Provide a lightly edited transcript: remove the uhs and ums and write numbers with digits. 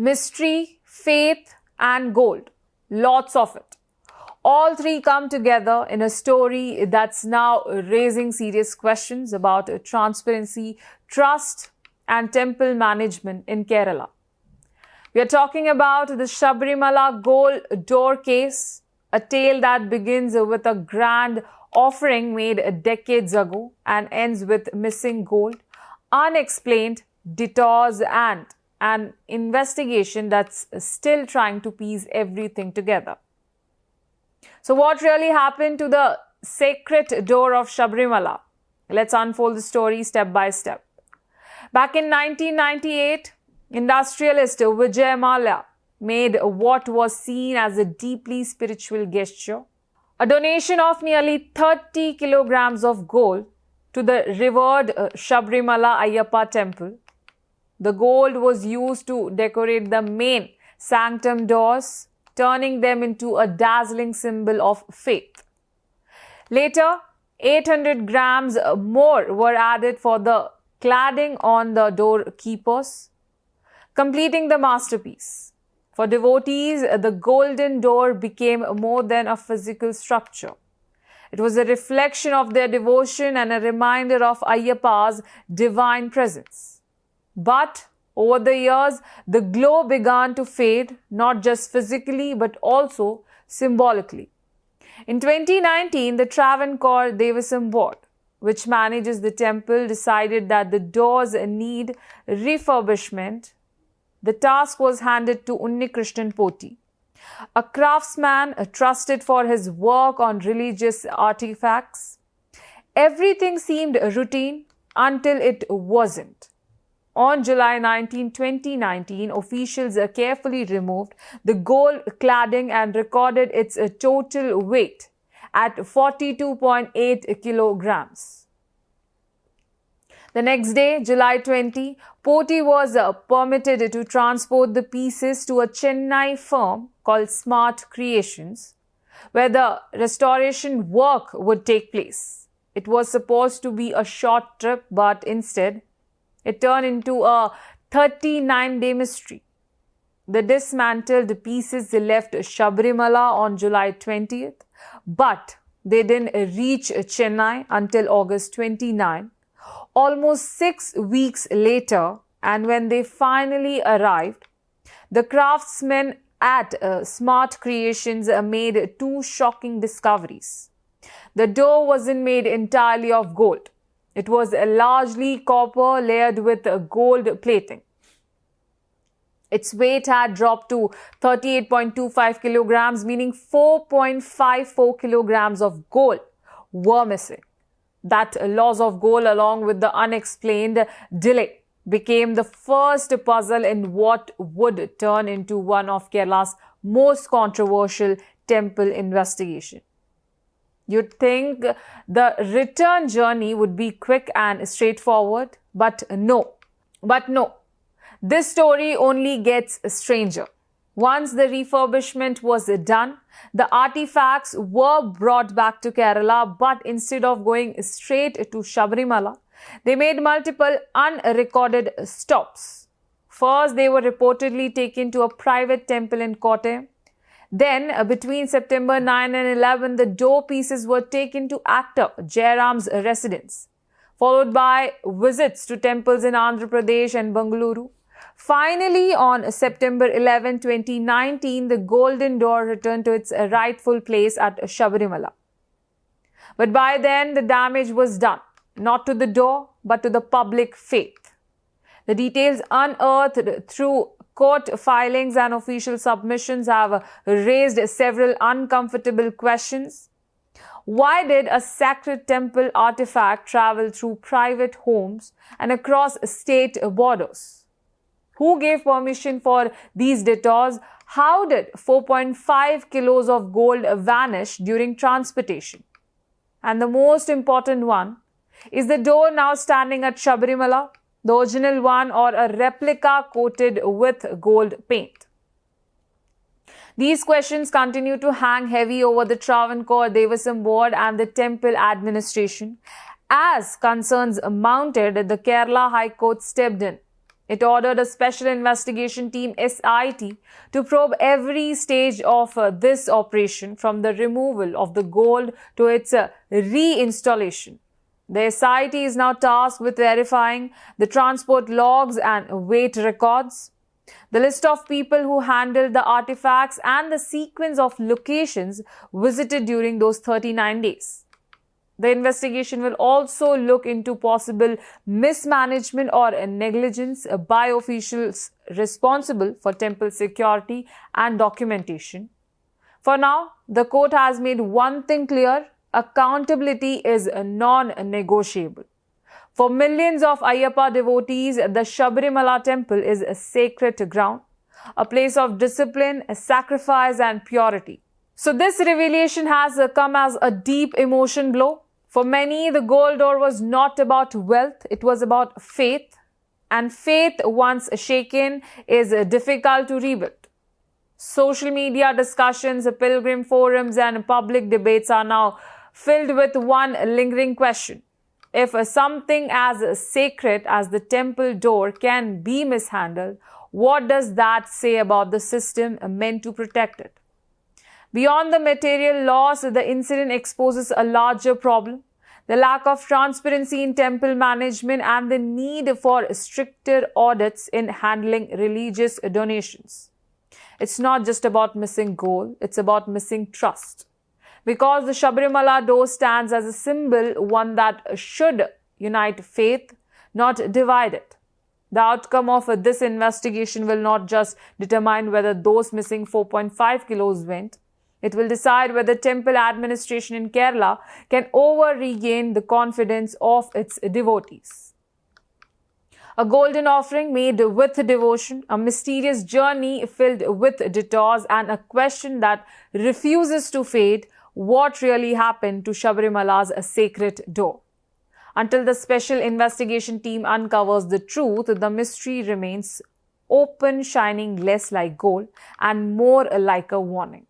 Mystery, faith, and gold. Lots of it. All three come together in a story that's now raising serious questions about transparency, trust, and temple management in Kerala. We are talking about the Sabarimala Gold Door Case, a tale that begins with a grand offering made decades ago and ends with missing gold, unexplained detours, and an investigation that's still trying to piece everything together. So what really happened to the sacred door of Sabarimala? Let's unfold the story step by step. Back in 1998, industrialist Vijay Mallya made what was seen as a deeply spiritual gesture, a donation of nearly 30 kilograms of gold to the revered Sabarimala Ayyappa temple. The gold was used to decorate the main sanctum doors, turning them into a dazzling symbol of faith. Later, 800 grams more were added for the cladding on the doorkeepers, completing the masterpiece. For devotees, the golden door became more than a physical structure. It was a reflection of their devotion and a reminder of Ayyappa's divine presence. But over the years, the glow began to fade, not just physically but also symbolically. In 2019, the Travancore Devasam Board, which manages the temple, decided that the doors need refurbishment. The task was handed to Unnikrishnan Poti, a craftsman trusted for his work on religious artifacts. Everything seemed routine until it wasn't. On July 19, 2019, officials carefully removed the gold cladding and recorded its total weight at 42.8 kilograms. The next day, July 20, Poti was permitted to transport the pieces to a Chennai firm called Smart Creations, where the restoration work would take place. It was supposed to be a short trip, but instead, it turned into a 39-day mystery. The dismantled pieces left Sabarimala on July 20th, but they didn't reach Chennai until August 29, almost 6 weeks later. And when they finally arrived, the craftsmen at Smart Creations made two shocking discoveries. The door wasn't made entirely of gold. It was largely copper layered with gold plating. Its weight had dropped to 38.25 kilograms, meaning 4.54 kilograms of gold were missing. That loss of gold, along with the unexplained delay, became the first puzzle in what would turn into one of Kerala's most controversial temple investigations. You'd think the return journey would be quick and straightforward, but no. This story only gets stranger. Once the refurbishment was done, the artifacts were brought back to Kerala, but instead of going straight to Sabarimala, they made multiple unrecorded stops. First, they were reportedly taken to a private temple in Kottayam. Then, between September 9 and 11, the door pieces were taken to actor Jairam's residence, followed by visits to temples in Andhra Pradesh and Bengaluru. Finally, on September 11, 2019, the golden door returned to its rightful place at Sabarimala. But by then, the damage was done, not to the door, but to the public faith. The details unearthed through court filings and official submissions have raised several uncomfortable questions. Why did a sacred temple artifact travel through private homes and across state borders? Who gave permission for these detours? How did 4.5 kilos of gold vanish during transportation? And the most important one, is the door now standing at Sabarimala, the original one, or a replica coated with gold paint? These questions continue to hang heavy over the Travancore Devasam Board and the temple administration. As concerns mounted, the Kerala High Court stepped in. It ordered a special investigation team SIT to probe every stage of this operation, from the removal of the gold to its reinstallation. The SIT is now tasked with verifying the transport logs and weight records, the list of people who handled the artifacts, and the sequence of locations visited during those 39 days. The investigation will also look into possible mismanagement or negligence by officials responsible for temple security and documentation. For now, the court has made one thing clear: accountability is non-negotiable. For millions of Ayyappa devotees, the Sabarimala temple is a sacred ground, a place of discipline, sacrifice, and purity. So this revelation has come as a deep emotion blow. For many, the gold door was not about wealth, it was about faith. And faith, once shaken, is difficult to rebuild. Social media discussions, pilgrim forums, and public debates are now filled with one lingering question: if something as sacred as the temple door can be mishandled, what does that say about the system meant to protect it? Beyond the material loss, the incident exposes a larger problem: the lack of transparency in temple management and the need for stricter audits in handling religious donations. It's not just about missing gold, it's about missing trust. Because the Sabarimala door stands as a symbol, one that should unite faith, not divide it. The outcome of this investigation will not just determine whether those missing 4.5 kilos went. It will decide whether temple administration in Kerala can regain the confidence of its devotees. A golden offering made with devotion, a mysterious journey filled with detours, and a question that refuses to fade: what really happened to Sabarimala's sacred door? Until the special investigation team uncovers the truth, the mystery remains open, shining less like gold and more like a warning.